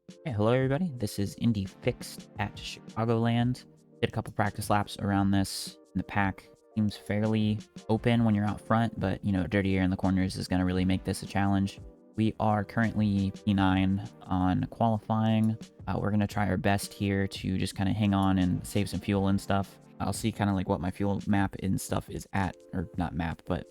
Hey, hello everybody. This is Indy Fixed at Chicagoland. Did a couple practice laps around this in the pack. Seems fairly open when you're out front, but dirty air in the corners is going to really make this a challenge. We are currently P9 on qualifying. We're going to try our best here to just kind of hang on and save some fuel and stuff. I'll see kind of like what my fuel map and stuff is at, or not map, but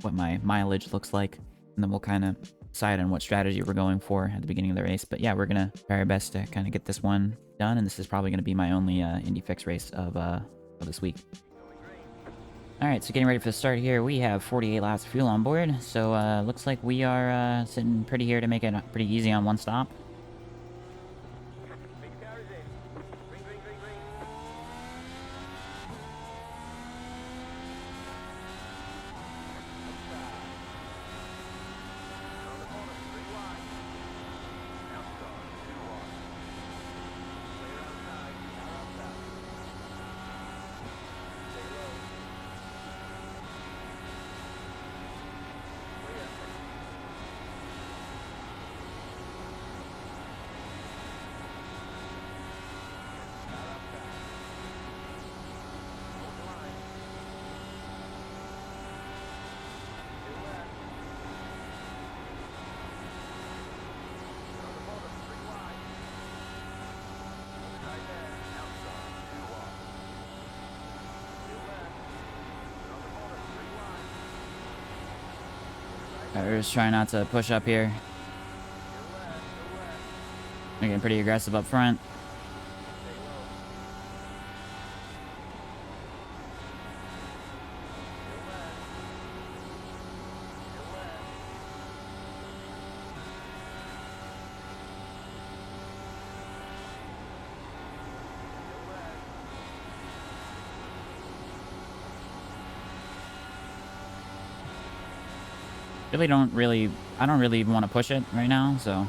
what my mileage looks like. And then we'll kind of decide on what strategy we're going for at the beginning of the race. But yeah, we're going to try our best to kind of get this one done. And this is probably going to be my only Indy Fix race of this week. Alright, so getting ready for the start here. We have 48 laps of fuel on board. So looks like we are sitting pretty here to make it pretty easy on one stop. We're just trying not to push up here. We're getting pretty aggressive up front. I don't really even want to push it right now, so.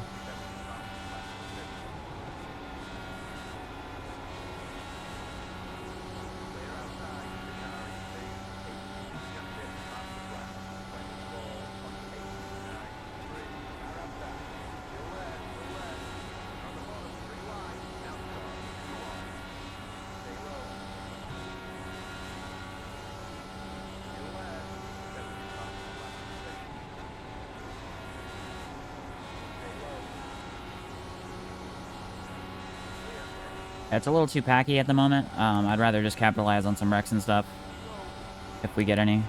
It's a little too packy at the moment. I'd rather just capitalize on some wrecks and stuff, if we get any.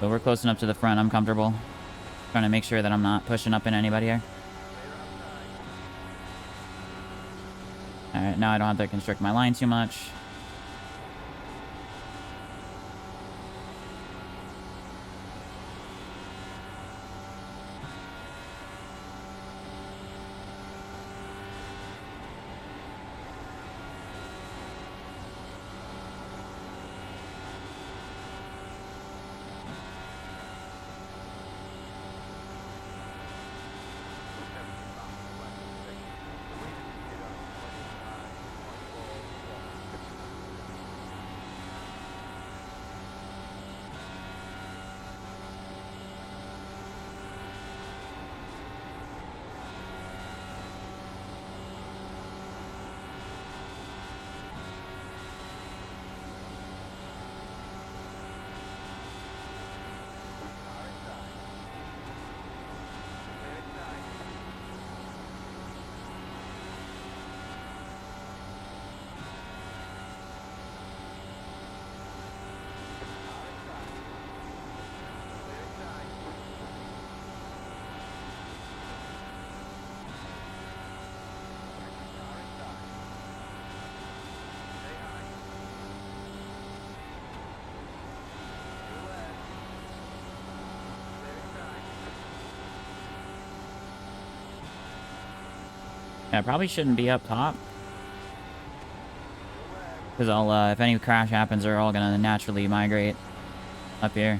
But we're close enough to the front, I'm comfortable. Trying to make sure that I'm not pushing up in anybody here. Alright, now I don't have to constrict my line too much. Yeah, I probably shouldn't be up top. Because if any crash happens, they're all gonna naturally migrate up here.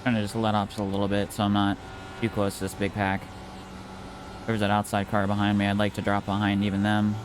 Trying to just let off just a little bit so I'm not too close to this big pack. There's that outside car behind me. I'd like to drop behind even them.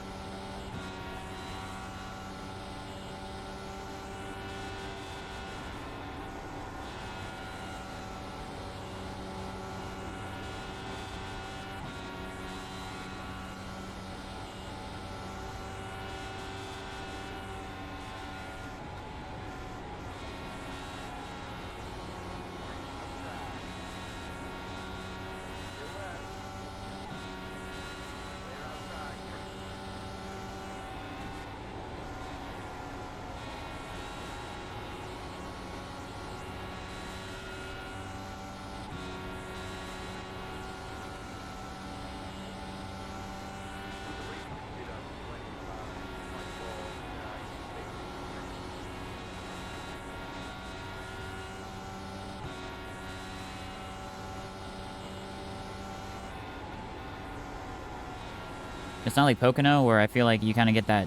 It's not like Pocono where I feel like you kind of get that.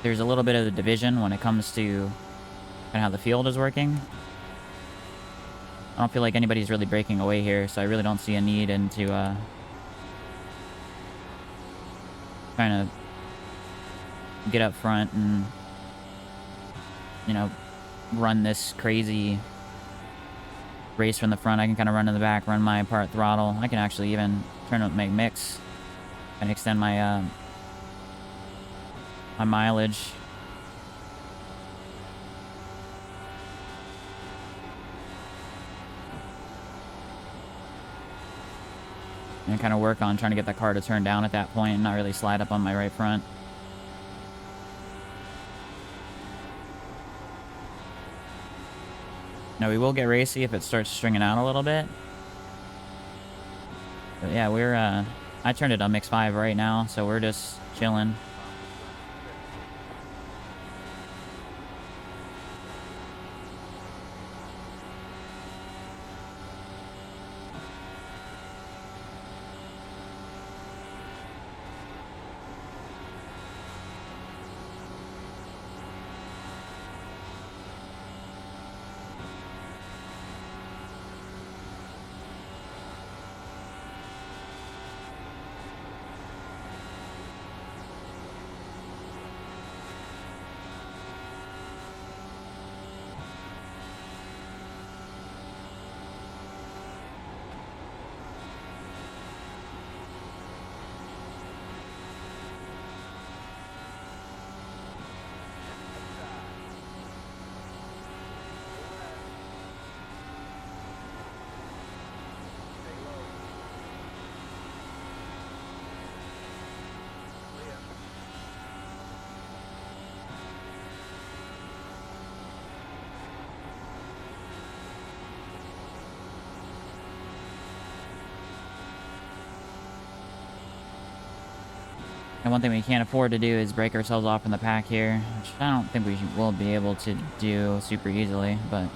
There's a little bit of the division when it comes to kind of how the field is working. I don't feel like anybody's really breaking away here, so I really don't see a need into trying to get up front and, you know, run this crazy race from the front. I can kind of run to the back, run my part throttle. I can actually even turn up, make mix, and extend my my mileage. And kind of work on trying to get that car to turn down at that point and not really slide up on my right front. Now we will get racy if it starts stringing out a little bit. But yeah, we're I turned it on mix 5 right now, so we're just chilling. And one thing we can't afford to do is break ourselves off from the pack here, which I don't think we will be able to do super easily, but...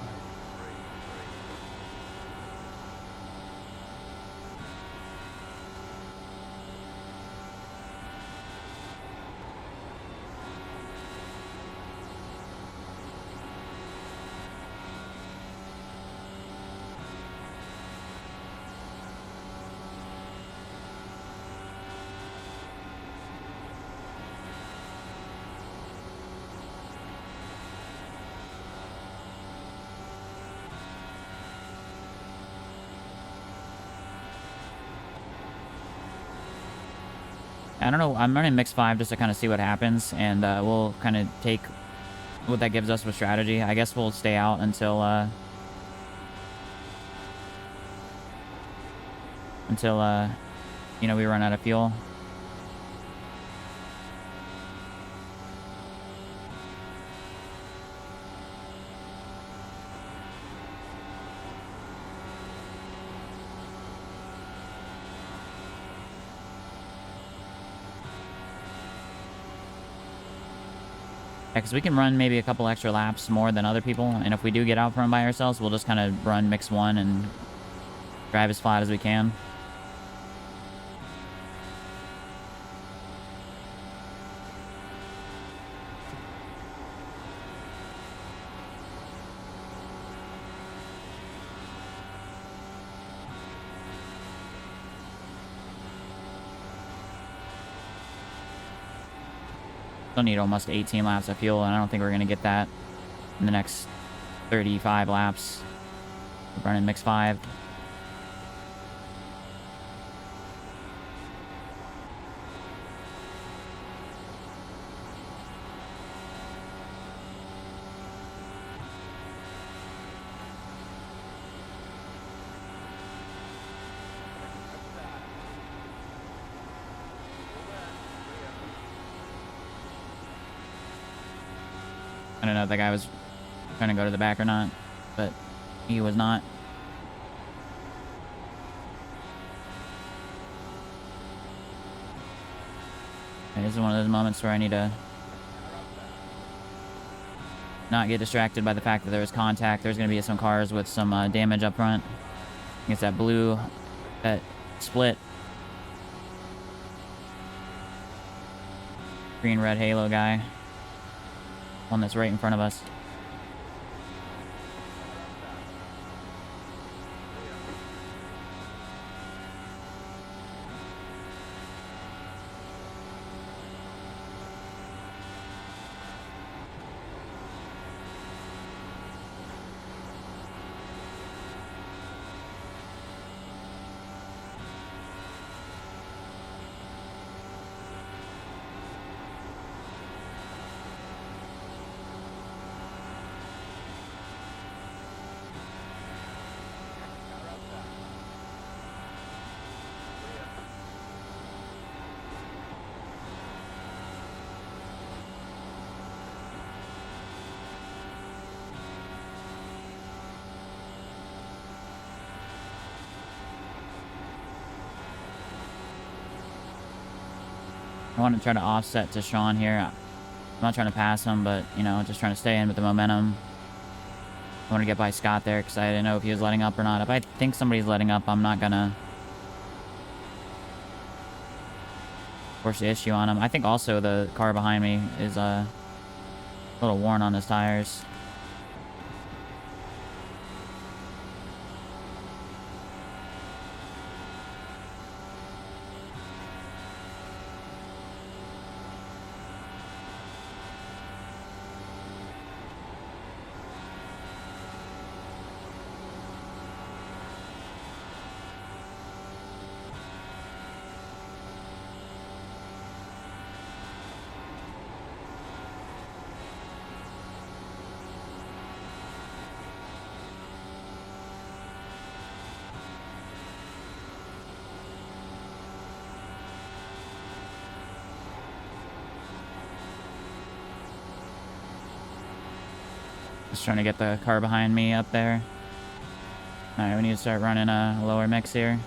I don't know, I'm running mix 5 just to kind of see what happens, and we'll kind of take what that gives us with strategy. I guess we'll stay out until you know, we run out of fuel. Because we can run maybe a couple extra laps more than other people, and if we do get out front by ourselves, we'll just kind of run mix 1 and drive as flat as we can. Still need almost 18 laps of fuel, and I don't think we're going to get that in the next 35 laps. We're running mix 5. I don't know if that guy was trying to go to the back or not, but he was not. Okay, this is one of those moments where I need to not get distracted by the fact that there was contact. There's going to be some cars with some damage up front. I think it's that blue, that split. Green-red halo guy. One that's right in front of us. I want to try to offset to Sean here. I'm not trying to pass him, but, you know, just trying to stay in with the momentum. I want to get by Scott there because I didn't know if he was letting up or not. If I think somebody's letting up, I'm not going to force the issue on him. I think also the car behind me is a little worn on his tires. Just trying to get the car behind me up there. Alright, we need to start running a lower mix here.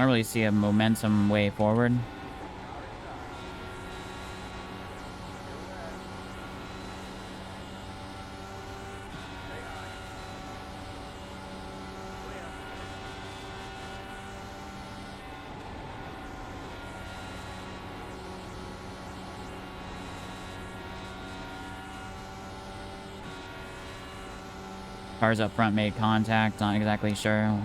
don't really see a momentum way forward. Cars up front made contact. Not exactly sure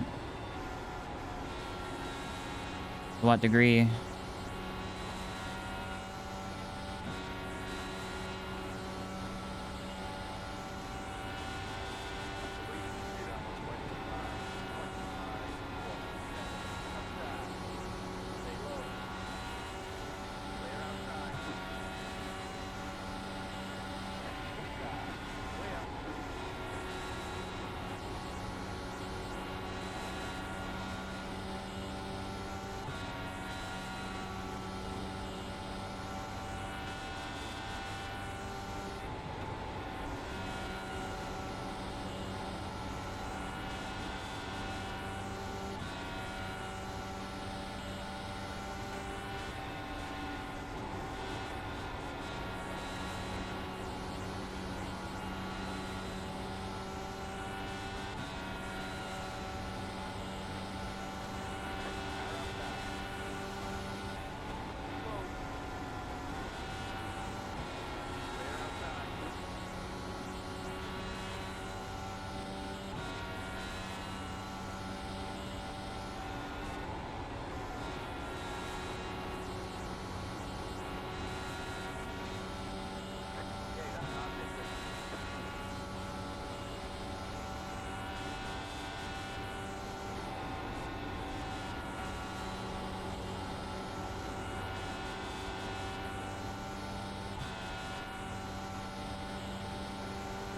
to what degree.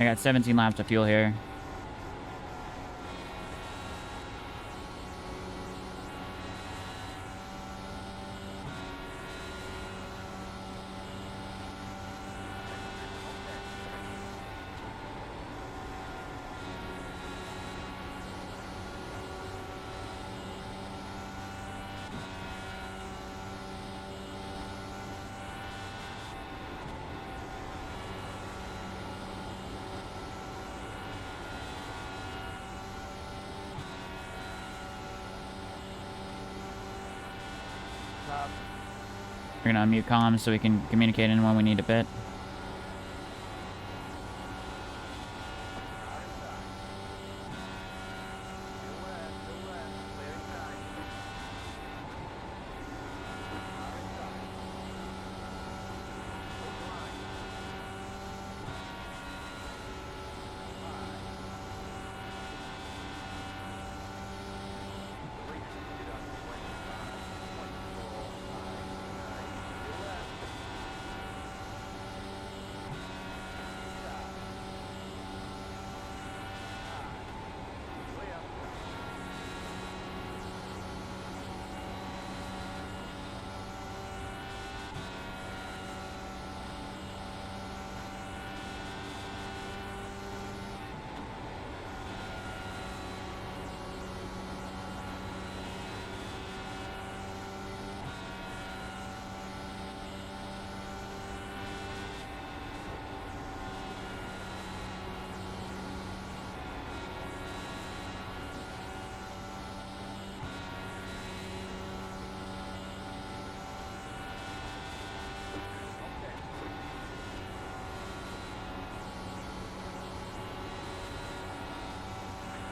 I got 17 laps of fuel here. We're gonna unmute comms so we can communicate in when we need to pit.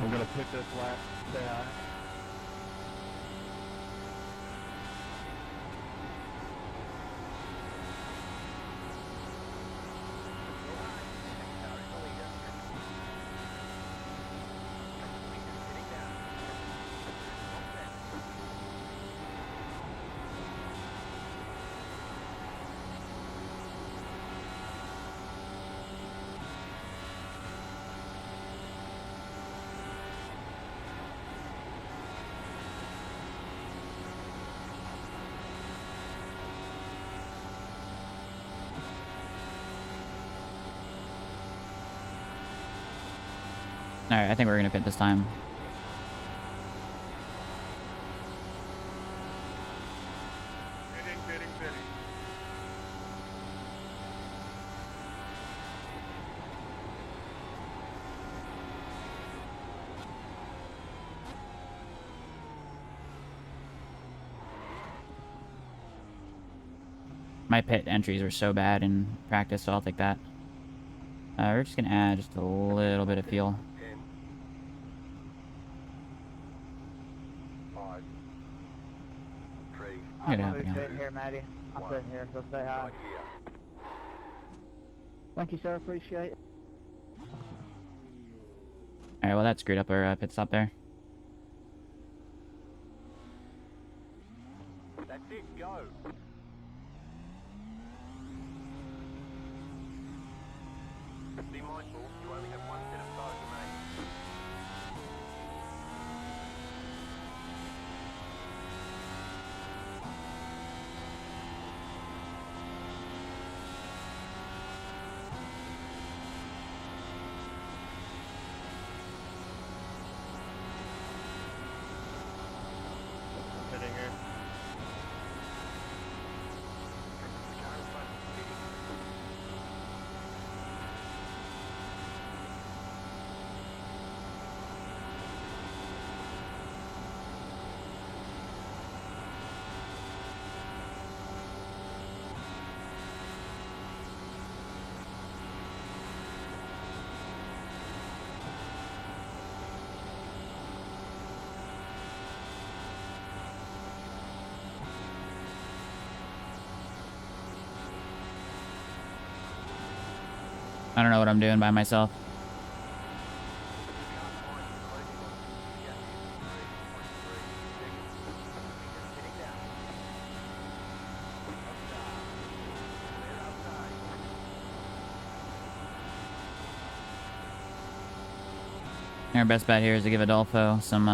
I'm gonna pick this lap. Stay high. Alright, I think we're gonna pit this time. My pit entries were so bad in practice, so I'll take that. We're just gonna add just a little bit of fuel. 10, 5, 3, Good I'm happening. sitting here, Maddie. I'm sitting here, so say hi. right here. Thank you, sir. Appreciate it. Alright, well that screwed up our pit stop there. That's it, go. Be mindful, you only have one set of tires remaining. I'm sitting here. I don't know what I'm doing by myself. Our best bet here is to give Adolfo some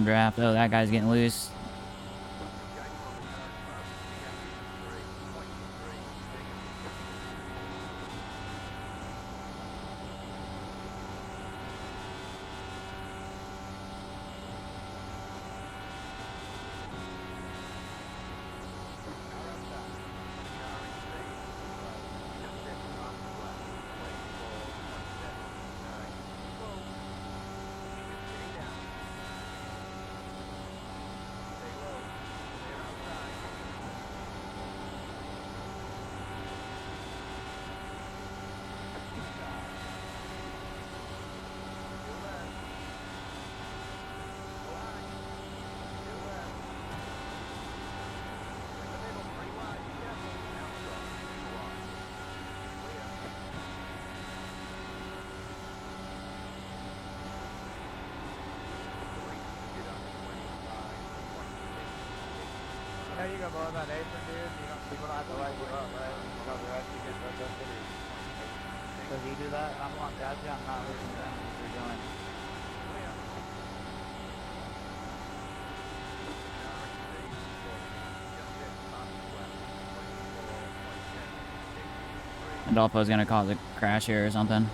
draft. Oh, that guy's getting loose. You know you go below that apron, dude. People don't have to light you up, right? Because the rest you get those up to you. So if you do that, I'm on gotcha. I'm not losing that. You're doing. Adolfo's gonna cause a crash here or something.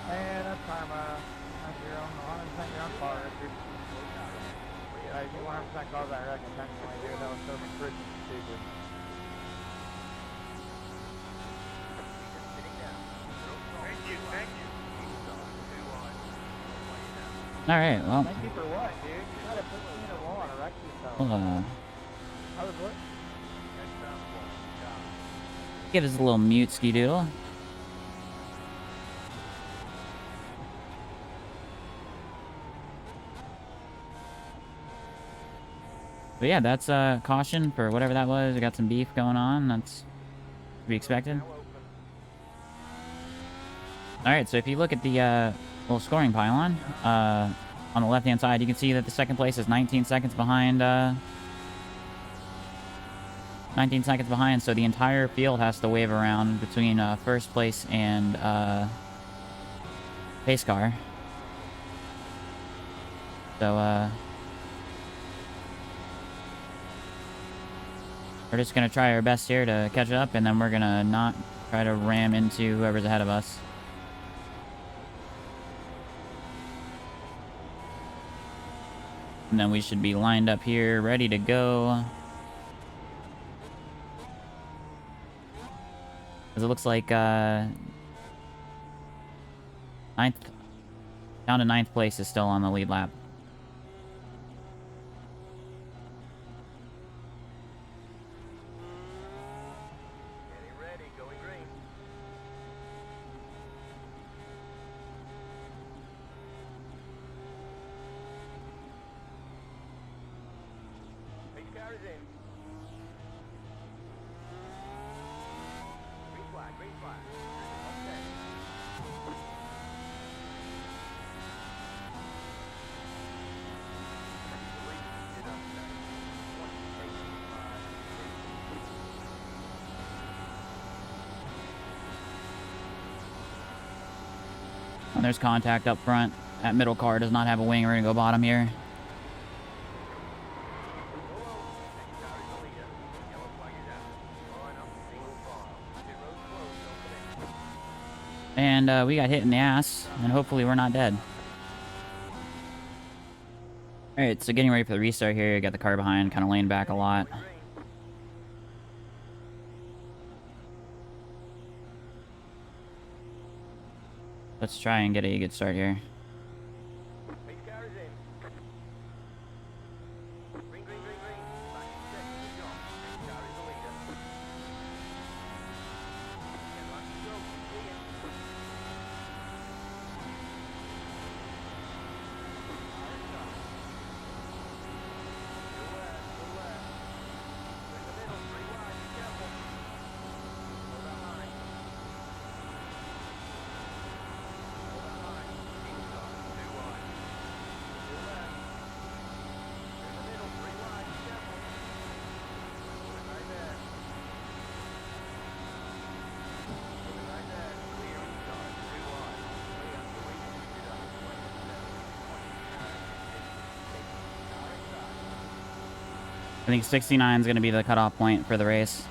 And that's karma. That's your own 100% your own fault, Richard. You 100% caused that wreck intentionally, dude. That was so freaking stupid. Alright, well. Thank you for what, dude? You tried to put me in a wall and wreck yourself. Hold on. I was what? Give us a little mute ski doodle. But yeah, that's caution for whatever that was. We got some beef going on. That's to be expected. Alright, so if you look at the little scoring pylon on the left-hand side, you can see that the second place is 19 seconds behind. 19 seconds behind, so the entire field has to wave around between first place and pace car. So we're just gonna try our best here to catch up, and then we're gonna not try to ram into whoever's ahead of us. And then we should be lined up here, ready to go. Because it looks like ninth, down to ninth place is still on the lead lap. Getting ready, going green. Pace car is in. Green flag, green flag. Okay. And there's contact up front. That middle car does not have a wing. We're going to go bottom here. And we got hit in the ass, and hopefully we're not dead. Alright, so getting ready for the restart here. Got the car behind, kind of laying back a lot. Let's try and get a good start here. Pace car is in. Green, green, green, green. Back to six. Good job. Pace car is the leader. Get back to go. Keep digging. Still there, still there. In the middle, three wide. Be careful. Hold that line. Hold that line. Inside, two wide. Still there. In the middle, three wide. Be careful. Hold it right there. Hold it right there. Clear inside, two wide. Clear. The way you shoot it up. 27. I think 69 is going to be the cutoff point for the race.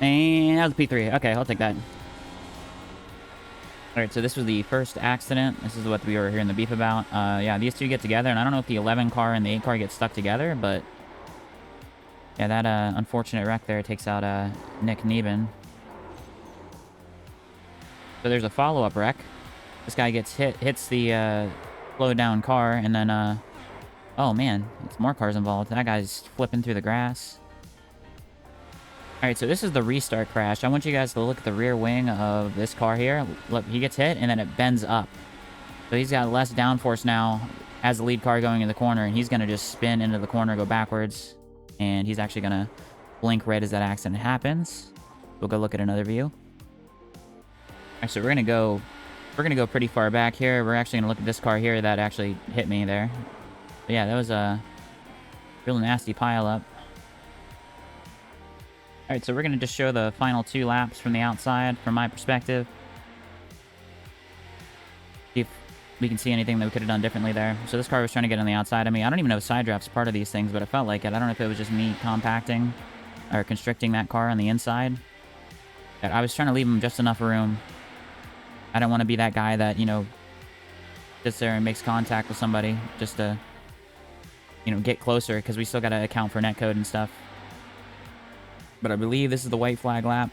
And that was P3. Okay, I'll take that. Alright, so this was the first accident. This is what we were hearing the beef about. Yeah, these two get together, and I don't know if the 11 car and the 8 car get stuck together, but... yeah, that unfortunate wreck there takes out Nick Neben. So there's a follow-up wreck. This guy gets hits the slowed down car, and then... oh, man, it's more cars involved. That guy's flipping through the grass. Alright, so this is the restart crash. I want you guys to look at the rear wing of this car here. Look, he gets hit, and then it bends up. So he's got less downforce now as the lead car going in the corner, and he's going to just spin into the corner, go backwards. And he's actually going to blink red as that accident happens. We'll go look at another view. Alright, so we're going to go pretty far back here. We're actually going to look at this car here that actually hit me there. But yeah, that was a real nasty pileup. Alright, so we're going to just show the final 2 laps from the outside, from my perspective. See if we can see anything that we could have done differently there. So this car was trying to get on the outside of me. I don't even know if side draft's part of these things, but it felt like it. I don't know if it was just me compacting or constricting that car on the inside. But I was trying to leave him just enough room. I don't want to be that guy that, you know, sits there and makes contact with somebody just to, you know, get closer, because we still got to account for netcode and stuff. But I believe this is the white flag lap.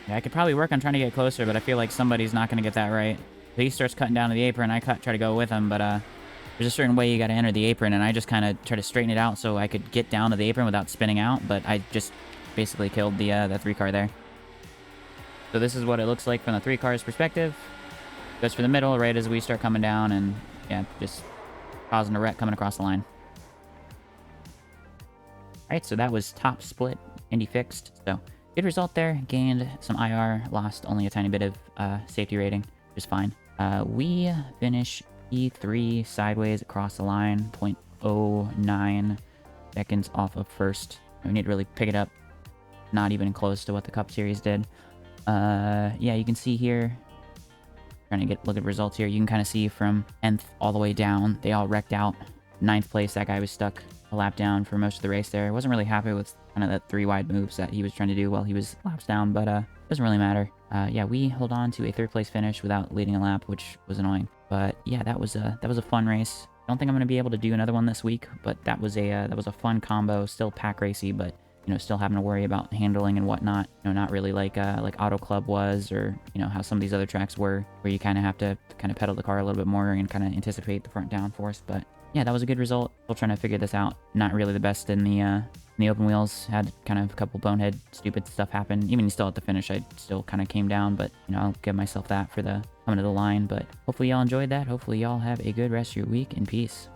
Yeah, I could probably work on trying to get closer, but I feel like somebody's not going to get that right. So he starts cutting down to the apron. I try to go with him, but there's a certain way you got to enter the apron, and I just kind of try to straighten it out so I could get down to the apron without spinning out, but I just basically killed the 3 car there. So this is what it looks like from the 3 cars perspective. Goes for the middle right as we start coming down, and yeah, just causing a wreck coming across the line. Alright, so that was top split, Indy fixed. So good result there. Gained some IR, lost only a tiny bit of safety rating, which is fine. We finish P3 sideways across the line, 0.09 seconds off of first. We need to really pick it up. Not even close to what the Cup Series did. Yeah, you can see here, trying to look at results here, you can kind of see from 10th all the way down, they all wrecked out. 9th place, that guy was stuck a lap down for most of the race there. Wasn't really happy with kind of that 3 wide moves that he was trying to do while he was laps down, but doesn't really matter. Yeah, we hold on to a 3rd place finish without leading a lap, which was annoying. But yeah, that was a fun race. Don't think I'm going to be able to do another one this week, but that was a fun combo. Still pack racy, but you know, still having to worry about handling and whatnot. You know, not really like Auto Club was, or you know how some of these other tracks were, where you kind of have to kind of pedal the car a little bit more and kind of anticipate the front downforce. But yeah, that was a good result. Still trying to figure this out. Not really the best in the open wheels. Had kind of a couple bonehead stupid stuff happen. Even still at the finish, I still kind of came down, but you know, I'll give myself that for the coming to the line. But hopefully y'all enjoyed that. Hopefully y'all have a good rest of your week, and peace.